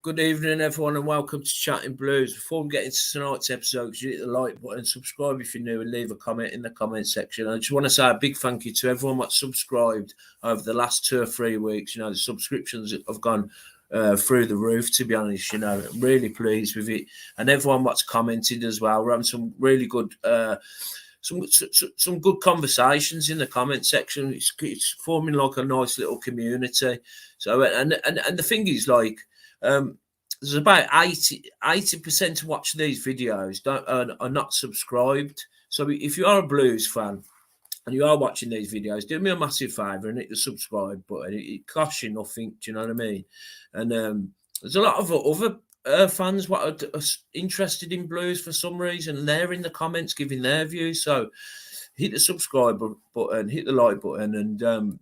Good evening, everyone, and welcome to Chatting Blues. Before we get into tonight's episode, you hit the like button, subscribe if you're new, and leave a comment in the comment section. I just want to say a big thank you to everyone that's subscribed over the last 2 or 3 weeks. You know, the subscriptions have gone through the roof, to be honest. You know, I'm really pleased with it. And everyone that's commented as well. We're having some really good some good conversations in the comment section. It's forming like a nice little community. So and the thing is, like, there's about 80% to watch these videos are not subscribed. So if you are a Blues fan and you are watching these videos, do me a massive favour and hit the subscribe button. It costs you nothing. Do you know what I mean? And there's a lot of other fans what are interested in Blues for some reason, and they're in the comments giving their views. So hit the subscribe button, hit the like button, and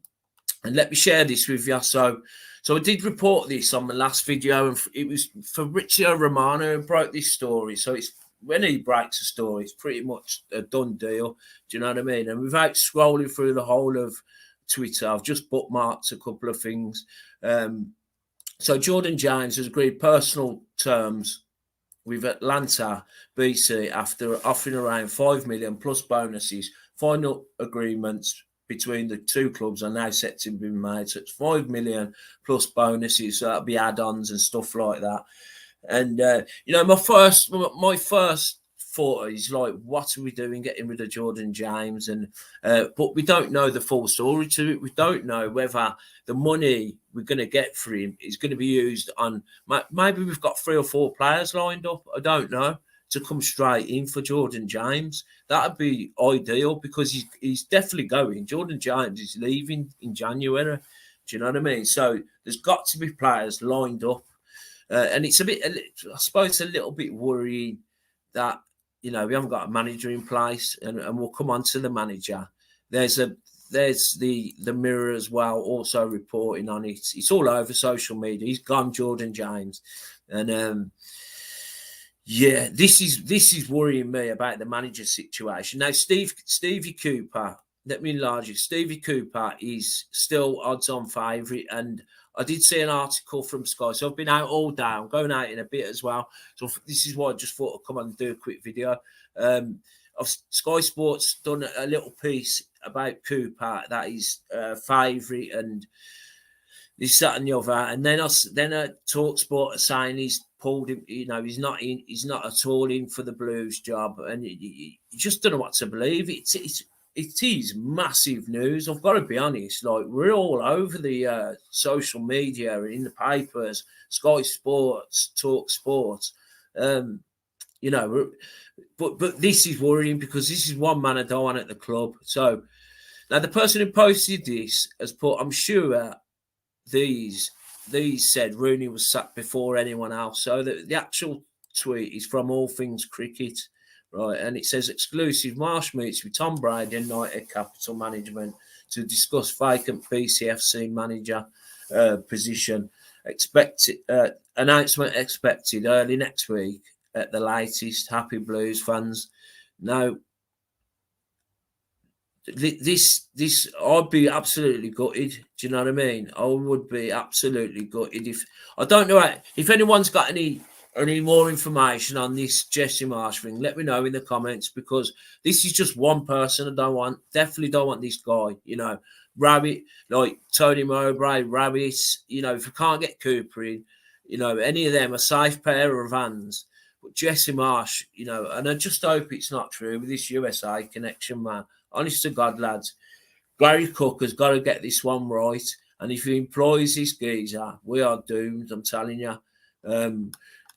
let me share this with you. So I did report this on my last video, and it was Fabrizio Romano who broke this story. So it's when he breaks a story, it's pretty much a done deal. Do you know what I mean? And without scrolling through the whole of Twitter, I've just bookmarked a couple of things. So Jordan James has agreed personal terms with Atlanta BC after offering around $5 million plus bonuses. Final agreements between the two clubs are now set to be made. So it's $5 million plus bonuses. So that'll be add-ons and stuff like that. And you know, my first thought is like, what are we doing getting rid of Jordan James? And but we don't know the full story to it. We don't know whether the money we're going to get for him is going to be used on. Maybe we've got 3 or 4 players lined up. I don't know, to come straight in for Jordan James. That'd be ideal because he's definitely going. Jordan James is leaving in January. Do you know what I mean? So there's got to be players lined up. And it's I suppose, a little bit worrying that, you know, we haven't got a manager in place, and we'll come on to the manager. There's the Mirror as well, also reporting on it. It's all over social media. He's gone, Jordan James. And yeah, this is worrying me about the manager situation. Now, Stevie Cooper, let me enlarge it. Stevie Cooper is still odds-on favourite, and I did see an article from Sky. So I've been out all day. I'm going out in a bit as well. So this is why I just thought I'd come on and do a quick video. Sky Sports done a little piece about Cooper that he's favourite and this, that, and the other. And then TalkSport are saying he's pulled him. You know, he's not at all in for the Blues job, and you just don't know what to believe. It is massive news. I've got to be honest. Like, we're all over the social media, in the papers, Sky Sports, TalkSport. You know, but this is worrying because this is one man I don't want at the club. So now the person who posted this has put, I'm sure these said Rooney was sacked before anyone else. So the actual tweet is from All Things Cricket. Right, and it says exclusive Marsh meets with Tom Brady and United Capital Management to discuss vacant BCFC manager position. Announcement expected early next week at the latest. Happy Blues fans. Now, this I'd be absolutely gutted. Do you know what I mean? I would be absolutely gutted I don't know if anyone's got any more information on this Jesse Marsh thing. Let me know in the comments, because this is just one person definitely don't want this guy. You know, Rabbit, like Tony Mowbray, Rabbit. You know, if we can't get Cooper in, you know, any of them a safe pair of hands. But Jesse Marsh, you know, and I just hope it's not true with this USA connection, man. Honest to God, lads, Gary Cook has got to get this one right. And if he employs this geezer, we are doomed, I'm telling you.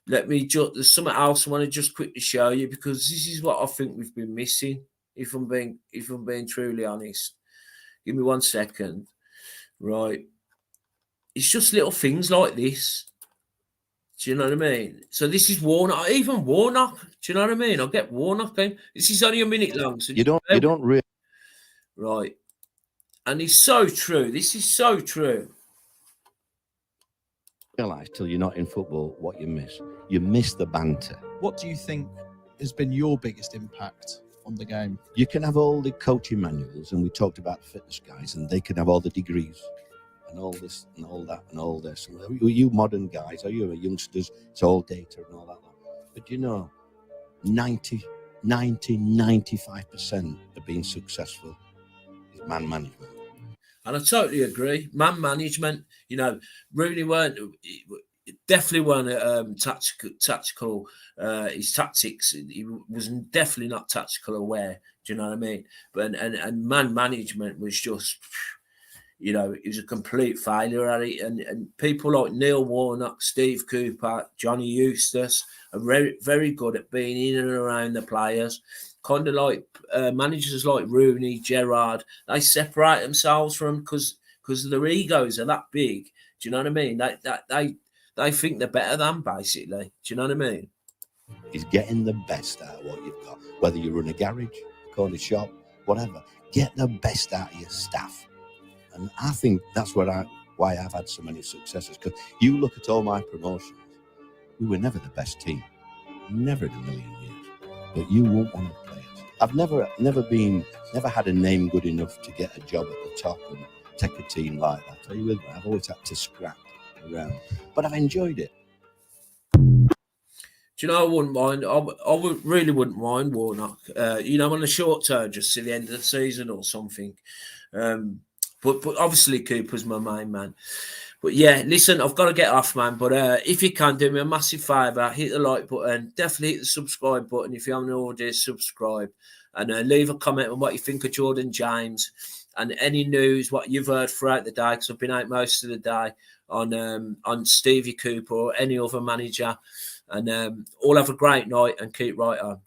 There's something else I want to just quickly show you, because this is what I think we've been missing, if I'm being truly honest. Give me 1 second. Right. It's just little things like this. Do you know what I mean? So this is Warnock. Even Warnock. Do you know what I mean? I'll get Warnock in. This is only a minute long. So you don't really. Right. And it's so true. This is so true. Realize till you're not in football what you miss. You miss the banter. What do you think has been your biggest impact on the game? You can have all the coaching manuals, and we talked about the fitness guys, and they can have all the degrees. and all this and all that and all this. And you modern guys, are you youngsters? It's all data and all that. But you know, 95% of being successful is man management. And I totally agree. Man management, you know, Rooney definitely weren't tactical. His tactics, he was definitely not tactical aware. Do you know what I mean? But and man management was just, you know, he was a complete failure at it. And people like Neil Warnock, Steve Cooper, Johnny Eustace are very, very good at being in and around the players. Kind of like managers like Rooney, Gerrard, they separate themselves from because their egos are that big. Do you know what I mean? They think they're better than, basically. Do you know what I mean? Is getting the best out of what you've got. Whether you run a garage, corner shop, whatever, get the best out of your staff. And I think that's why I've had so many successes. Because you look at all my promotions, we were never the best team, never in a million years. But you won't want to play us. I've never had a name good enough to get a job at the top and take a team like that. Are you with me? I've always had to scrap around, but I've enjoyed it. Do you know, I wouldn't mind. Really wouldn't mind Warnock. You know, on a short term, just to the end of the season or something. But obviously Cooper's my main man. But yeah, listen, I've got to get off, man. But if you can, do me a massive favour, hit the like button. Definitely hit the subscribe button if you haven't already. Subscribe and leave a comment on what you think of Jordan James and any news, what you've heard throughout the day, because I've been out most of the day on Stevie Cooper or any other manager. And all have a great night and keep right on.